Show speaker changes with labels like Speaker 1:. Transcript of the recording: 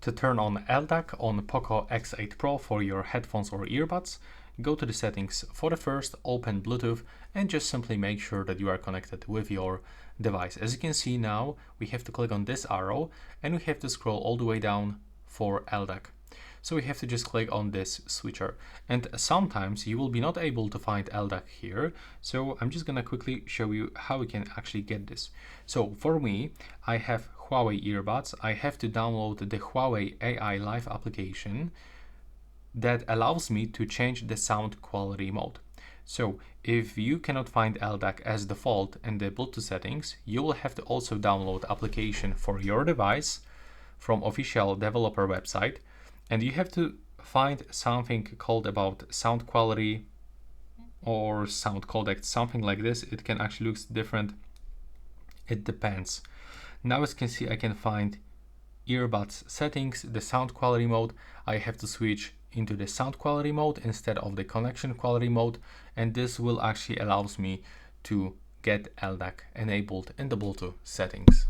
Speaker 1: To turn on LDAC on POCO X8 Pro for your headphones or earbuds, go to the settings for the first, open Bluetooth, and just simply make sure that you are connected with your device. As you can see now, we have to click on this arrow and we have to scroll all the way down for LDAC. So we have to just click on this switcher, and sometimes you will be not able to find LDAC here. So I'm just gonna quickly show you how we can actually get this. So for me, I have Huawei earbuds. I have to download the Huawei AI Live application that allows me to change the sound quality mode. So if you cannot find LDAC as default in the Bluetooth settings, you will have to also download application for your device from official developer website. And you have to find something called about sound quality or sound codec, something like this. It can actually look different. It depends. Now as you can see, I can find earbuds settings, the sound quality mode. I have to switch into the sound quality mode instead of the connection quality mode. And this will actually allows me to get LDAC enabled in the Bluetooth settings.